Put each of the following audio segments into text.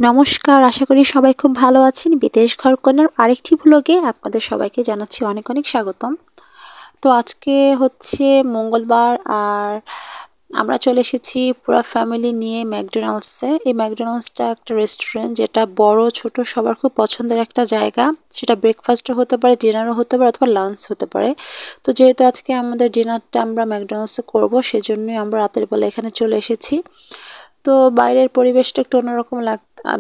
নমস্কার, আশা করি সবাই খুব ভালো আছেন। বিদেশ ঘরকন্যার আরেকটি ব্লগে আপনাদের সবাইকে জানাচ্ছি অনেক অনেক স্বাগতম। তো আজকে হচ্ছে মঙ্গলবার আর আমরা চলে এসেছি পুরো ফ্যামিলি নিয়ে ম্যাকডোনাল্ডসে। এই ম্যাকডোনাল্ডসটা একটা রেস্টুরেন্ট যেটা বড় ছোট সবার খুব পছন্দের একটা জায়গা। সেটা ব্রেকফাস্টও হতে পারে, ডিনারও হতে পারে অথবা লাঞ্চ হতে পারে। তো যেহেতু আজকে আমাদের ডিনারটা আমরা ম্যাকডোনাল্ডসে করবো, সেজন্যই আমরা রাতের বেলা এখানে চলে এসেছি। তো বাইরের পরিবেশটা একটু অন্যরকম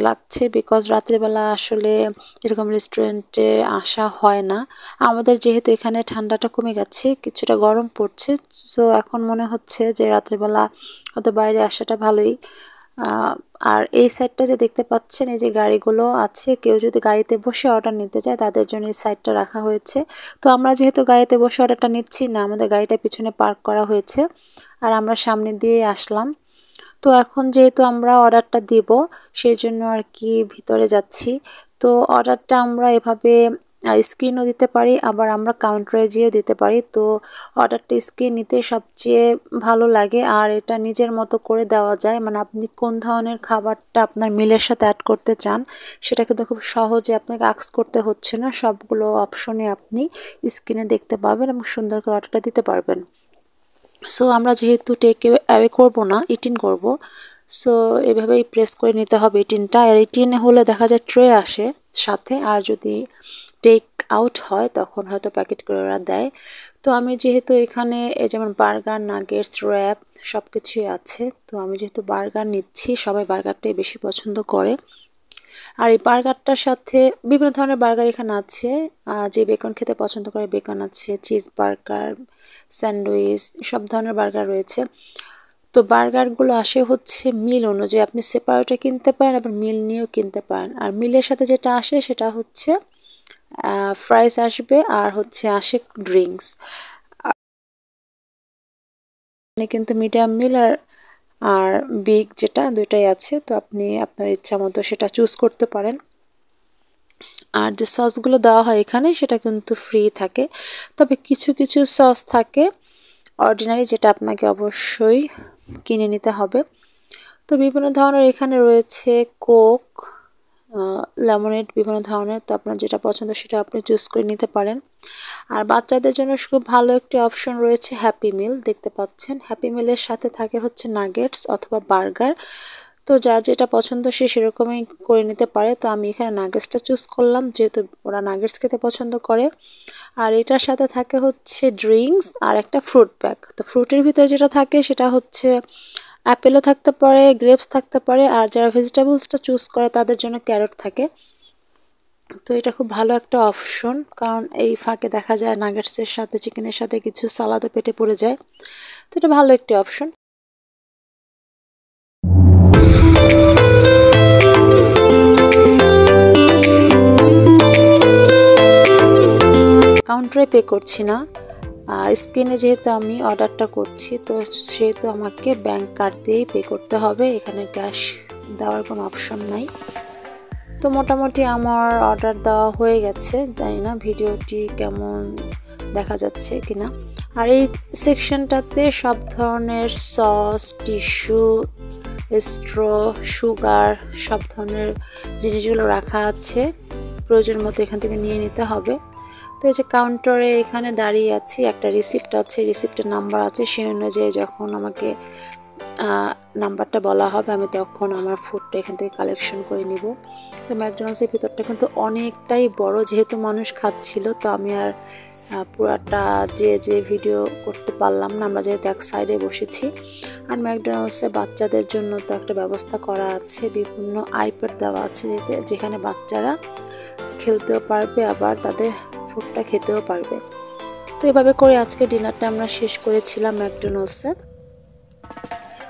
লাগছে বিকজ রাতের বেলা আসলে এরকম রেস্টুরেন্টে আসা হয় না। আমাদের যেহেতু এখানে ঠান্ডাটা কমে গেছে, কিছুটা গরম পড়ছে, সো এখন মনে হচ্ছে যে রাতের বেলা হয়তো বাইরে আসাটা ভালোই। আর এই সাইডটা যে দেখতে পাচ্ছেন, এই যে গাড়িগুলো আছে, কেউ যদি গাড়িতে বসে অর্ডার নিতে চায় তাদের জন্য এই সাইডটা রাখা হয়েছে। তো আমরা যেহেতু গাড়িতে বসে অর্ডারটা নিচ্ছি না, আমাদের গাড়িটা পিছনে পার্ক করা হয়েছে আর আমরা সামনে দিয়ে আসলাম। তো এখন যেহেতু আমরা অর্ডারটা দিব, সেই জন্য আর কি ভিতরে যাচ্ছি। তো অর্ডারটা আমরা এভাবে স্ক্রিনও দিতে পারি, আবার আমরা কাউন্টারে যেয়েও দিতে পারি। তো অর্ডারটা স্ক্রিন নিতে সবচেয়ে ভালো লাগে, আর এটা নিজের মতো করে দেওয়া যায়। মানে আপনি কোন ধরনের খাবারটা আপনার মিলের সাথে অ্যাড করতে চান সেটা কিন্তু খুব সহজে আপনাকে আস্ক করতে হচ্ছে না। সবগুলো অপশনে আপনি স্ক্রিনে দেখতে পাবেন এবং সুন্দর করে অর্ডারটা দিতে পারবেন। সো আমরা যেহেতু টেক অ্যাওয়ে করবো না, ইটিন করব, সো এভাবেই প্রেস করে নিতে হবে ইটিনটা। আর ইটিনে হলে দেখা যায় ট্রে আসে সাথে, আর যদি টেক আউট হয় তখন হয়তো প্যাকেট করে ওরা দেয়। তো আমি যেহেতু এখানে যেমন বার্গার, নাগেটস, র্যাপ সব কিছুই আছে, তো আমি যেহেতু বার্গার নিচ্ছি, সবাই বার্গারটাই বেশি পছন্দ করে। আর এই বার্গারটার সাথে বিভিন্ন ধরনের বার্গার এখানে আছে। যে বেকন খেতে পছন্দ করে বেকন আছে, চিজ বার্গার, স্যান্ডউইচ, সব ধরনের বার্গার রয়েছে। তো বার্গারগুলো আসে হচ্ছে মিল অনুযায়ী, আপনি সেপারেটও কিনতে পারেন আবার মিল নিয়েও কিনতে পারেন। আর মিলের সাথে যেটা আসে সেটা হচ্ছে ফ্রাইস আসবে আর হচ্ছে আসে ড্রিঙ্কস। কিন্তু মিডিয়াম মিল আর বিগ যেটা, দুইটাই আছে। তো আপনি আপনার ইচ্ছা মতো সেটা চুজ করতে পারেন। আর যে সসগুলো দেওয়া হয় এখানে সেটা কিন্তু ফ্রি থাকে, তবে কিছু কিছু সস থাকে অর্ডিনারি, যেটা আপনাকে অবশ্যই কিনে নিতে হবে। তো বিভিন্ন ধরনের এখানে রয়েছে কোক, লেমনেড, বিভিন্ন ধরনের। তো আপনার যেটা পছন্দ সেটা আপনি চুজ করে নিতে পারেন। আর বাচ্চাদের জন্য খুব ভালো একটি অপশন রয়েছে হ্যাপি মিল, দেখতে পাচ্ছেন। হ্যাপি মিলের সাথে থাকে হচ্ছে নাগেটস অথবা বার্গার। তো যার যেটা পছন্দ সে সেরকমই করে নিতে পারে। তো আমি এখানে নাগেটসটা চুজ করলাম, যেহেতু ওরা নাগেটস খেতে পছন্দ করে। আর এটার সাথে থাকে হচ্ছে ড্রিঙ্কস আর একটা ফ্রুট প্যাক। তো ফ্রুটের ভিতরে যেটা থাকে সেটা হচ্ছে অ্যাপেলও থাকতে পারে, গ্রেপস থাকতে পারে, আর যারা ভেজিটেবলসটা চুজ করে তাদের জন্য ক্যারট থাকে। তো এটা খুব ভালো একটা অপশন, কারণ এই ফাঁকে দেখা যায় নাগেটসের সাথে চিকেনের সাথে কিছু সালাদও পেটে পড়ে যায়। তো এটা ভালো একটি অপশন। কাউন্টারে পে করছি না, স্ক্রিনে যেহেতু আমি অর্ডারটা করছি, তো সেহেতু আমাকে ব্যাংক কার্ড দিয়েই পে করতে হবে। এখানে ক্যাশ দেওয়ার কোনো অপশন নাই। তো মোটামুটি আমার অর্ডার দেওয়া হয়ে গেছে, জানি না ভিডিওটি কেমন দেখা যাচ্ছে কিনা। আর এই সেকশনটাতে সব ধরনের সস, টিস্যু, স্ট্র, সুগার, সব ধরনের জিনিসগুলো রাখা আছে। প্রয়োজন মতো এখান থেকে নিয়ে নিতে হবে। তো এই যে কাউন্টারে এখানে দাঁড়িয়ে আছি, একটা রিসিপ্ট আছে, রিসিপ্টের নাম্বার আছে, সেই অনুযায়ী যখন আমাকে নাম্বারটা বলা হবে আমি তখন আমার ফুডটা এখান থেকে কালেকশন করে নিব। তো ম্যাকডোনাল্ডসের ভিতরটা কিন্তু অনেকটাই বড়, যেহেতু মানুষ খাচ্ছিল তো আমি আর পুরাটা যে ভিডিও করতে পারলাম না, আমরা যেহেতু এক সাইডে বসেছি। আর ম্যাকডোনাল্ডসে বাচ্চাদের জন্য তো একটা ব্যবস্থা করা আছে, বিভিন্ন আইপ্যাড দেওয়া আছে যেখানে বাচ্চারা খেলতেও পারবে আবার তাদের ফুডটা খেতেও পারবে। তো এভাবে করে আজকে ডিনারটা আমরা শেষ করেছিলাম ম্যাকডোনাল্ডসে।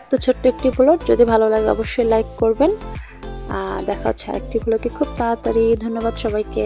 তো ছোট্ট একটি ব্লগ, যদি ভালো লাগে অবশ্যই লাইক করবেন। দেখা হচ্ছে আরেকটি ব্লগে খুব তাড়াতাড়ি। ধন্যবাদ সবাইকে।